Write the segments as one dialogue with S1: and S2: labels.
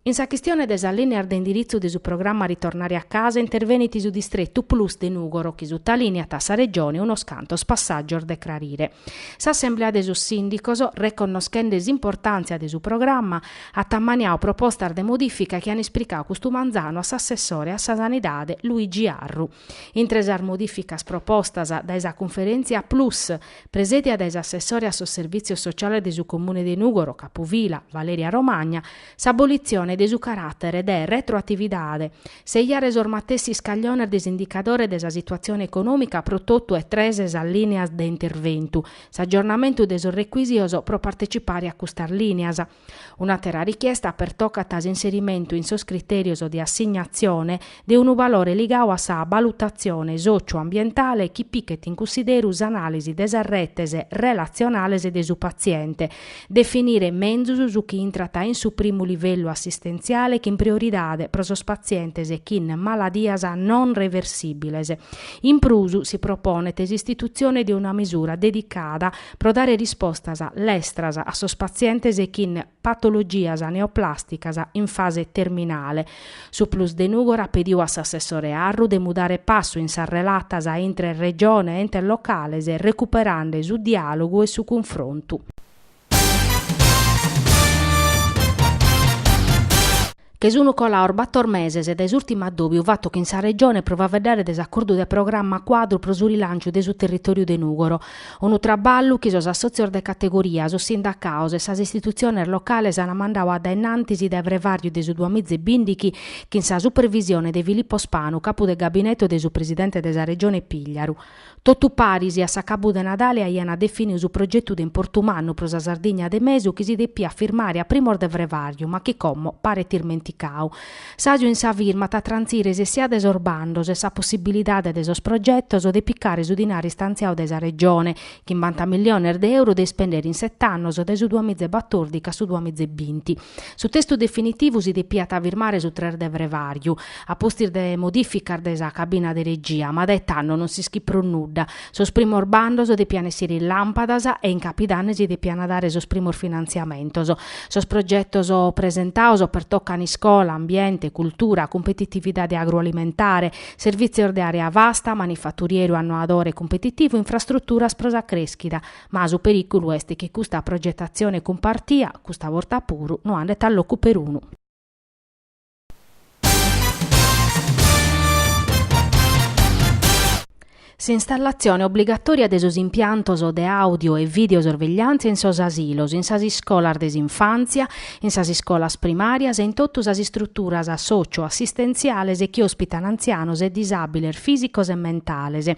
S1: In sa questione desa linea d'indirizzo de su programma Ritornare a casa interveniti su distretto plus de Nugoro, che su ta linea tassa regione uno scanto spassaggio declarire. S'assemblea de su sindicos, riconoscendo l'importanza de su programma, ha tammaniao proposta de modifica che hanno esplicato questo manzano a s'assessore a sa sanidade Luigi Arru. Intresar modificas propostas da esa conferenzia plus, presedia da esa assessore a servizio sociale de su comune de Nugoro, Capovila, Valeria Romagna, s'abolizione de su carattere de retroattividade, se iare esormatessi scaglione des indicatore desa situazione economica prototto e treses a lineas de interventu, s'aggiornamento des requisioso pro partecipare a custar lineas. Una terra richiesta per toccatas inserimento in sos criterios di assegnazione de un valore ligao a sa valutazione socio-ambientale chi picchet in considerus analisi des arrettese relazionales de su paziente, definire menzus su chi intrata in su primo livello assistenziale che in prioridade pro sos pazientes e chi in maladias non reversibiles. In prusu si propone l'istituzione di una misura dedicata pro dare rispostas lestras a sos pazientes e chi in patologias neoplasticas in fase terminale. Su plus de Nugora pediu a s'assessore Arru de mudare passo in sarrelatas a intre regione e ente locales recuperando su dialogo e su confronto. Che sono cola orbator meses ed esultima dubbio fatto che in sa regione prova a vedere desaccordo del programma quadro pro su rilancio del suo territorio de Nugoro. Un traballo che sos associazioni de categoria, sos sindacaos e sas istituzioni locali hanno mandato ad innantisi de brevario de su 2020 che in sa supervisione de Filippo Spanu, capo del gabinetto de su presidente della regione Pigliaru. Tottu parisi a sa capo de Natale aiana definito su progetto de Portumano pro sa Sardegna de Mesu che si deppia firmare a primor de brevario, ma che commo pare tirmenticau. Sagio in sa firma ta transire se sia desorbando se sa possibilità de sos progettos o de piccare su dinari stanziao de sa regione, che in 90 milioni di euro de spendere in 7 anni de su 2014 su 2020. Su testo definitivo si deppia ta firmare su 3 de brevario, a postir de modificar de sa cabina de regia, ma da ettanno non si schipro nulla. Sos primor bandos de piane siri lampadas e in capidanne si de piana dare sos primor finanziamentos. Sos progettos presentaos per toccani scuola, ambiente, cultura, competitività di agroalimentare, servizio di area vasta, manifatturiero annuadore competitivo, infrastruttura sprosa crescita, ma su pericolo est che questa progettazione compartia, questa volta puru, non ande tallocu per uno. S'installazione obbligatoria de sos impiantos de audio e videosorveglianza in sos asilos, in sas iscolas des infanzia, in sas iscolas primarias e in totus as strutturas socio-assistenziales e chi ospitan anzianos e disabiles fisicos e mentales.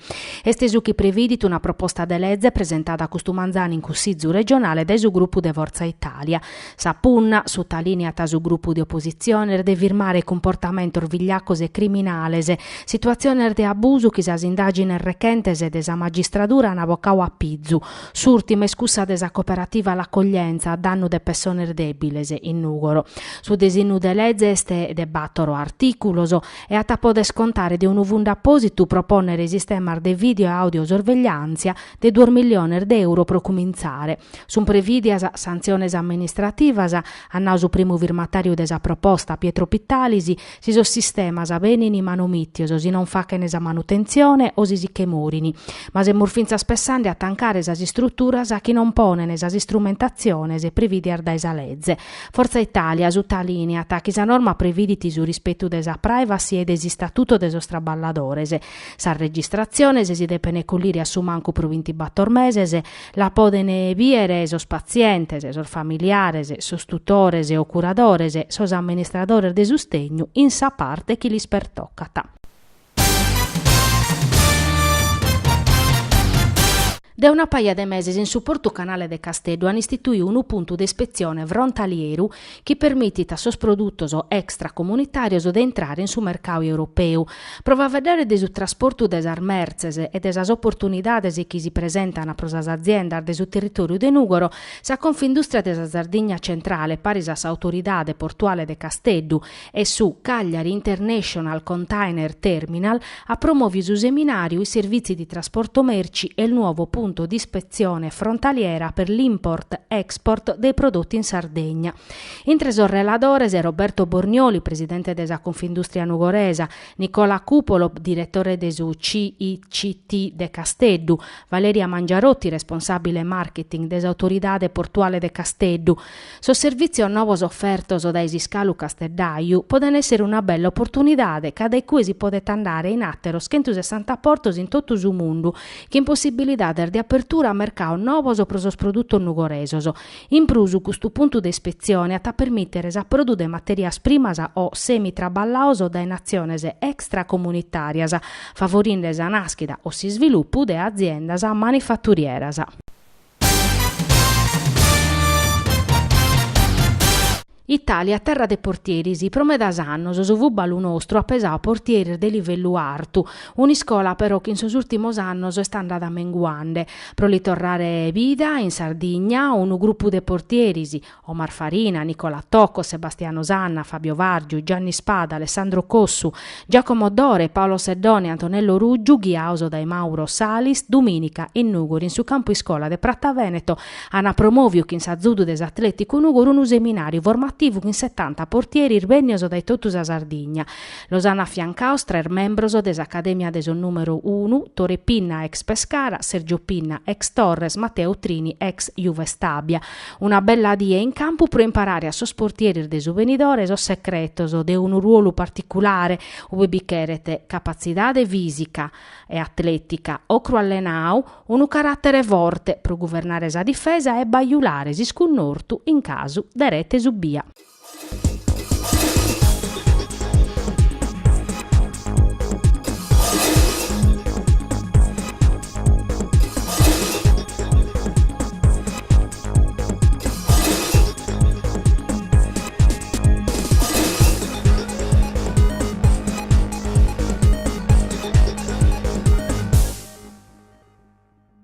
S1: Este su chi previdit una proposta de legge presentata a Custumanzani in Cussizzu regionale de su gruppo de Forza Italia. Sa punna, su ta linea ta su gruppo di opposizione, de firmare comportamento vigliacos e criminales, situazione de abuso chi sas indagini recentes desa magistratura han avocau a Pizzu, s'ultima scusa desa cooperativa l'accoglienza a danno de persone debiles in Nugoro. Su desinu de legge este debattoro articulos e a tapo de scontare di un fund appositu proponere sistema de video e audio sorveglianza de 2 milioni di euro pro cominciare. Sun previdias sanziones amministrativas annau su primo firmatario desa proposta Pietro Pittalisi si sos sistemas benini manumittios si non facen esa manutenzione o si che morini, ma se murfinza spessande a tancare esas strutturas a chi non ponen esas strumentazione e previdiar da esa legge. Forza Italia su ta linea ta chi sa norma previditi su rispetto desa privacy e desi statuto desos traballadores. Sa registrazione se si depene collire a su manco pro 20 meses, la podene viere esos pazientes, esos familiares, sos tutores o curadores, sos amministradores de sostegno in sa parte chi li spertoccata. Da una paia de mesi in supporto canale de Casteddu hanno istituito un punto di ispezione frontalieru che permette a sos produttos extracomunitarios di entrare in su mercato europeo. Prova a vedere de su trasporto des merces e desas opportunidades che si presentano pro sas aziendas de su territorio de Nugoro, sa Confindustria desa Sardegna Centrale pari sas autoridade portuale de Casteddu e su Cagliari International Container Terminal ha promosso su seminario i servizi di trasporto merci e il nuovo punto punto di ispezione frontaliera per l'import-export dei prodotti in Sardegna. Intre sos relatores Roberto Borgnoli, presidente della Confindustria Nugoresa, Nicola Cupolo, direttore del CICT de Casteddu, Valeria Mangiarotti, responsabile marketing dell'Autorità Portuale de Casteddu. So servizio nuovos offertos dai Siscalu Casteddaiu poden essere una bella opportunità dai cui si podet andare in attero 160 portos in tutto il mondo, che in possibilità di apertura a mercato nuovos pro sos produttos nugoresos. In prusu questo punto di ispezione a permettere a produrre materias primas o semi-traballaos dai naziones extracomunitarias, favorendo la nascita o si sviluppo de aziendas manifatturieras. Italia, terra de portieris, promedas annos su futbalu nostru ha pesau portieri de livellu artu, un'iscola però che in sos ultimos annos è andata menguande. Pro li torrare vida in Sardegna, un gruppo de portieris, Omar Farina, Nicola Tocco, Sebastiano Sanna, Fabio Vargiu, Gianni Spada, Alessandro Cossu, Giacomo Dore, Paolo Seddoni, Antonello Ruggiu, ghiauso dai Mauro Salis, domenica in Nuguri, in su campo iscola de Pratta Veneto, hanno promoviu che in Sazudu des Atletico Nuguri un seminario formativo in 70 portieri irbenioso dai totus a Sardegna. Los hanno affiancaos 3 membros des Accademia des numero 1, Tore Pinna ex Pescara, Sergio Pinna ex Torres, Matteo Trini ex Juve Stabia. Una bella die in campo pro imparare a sos portieri de su venidores o secretos de un ruolo particolare, ove bicherete capacità de fisica e atletica o cru allenau, un carattere forte pro governare sa difesa e baiulare si scunnortu in caso de rete subia.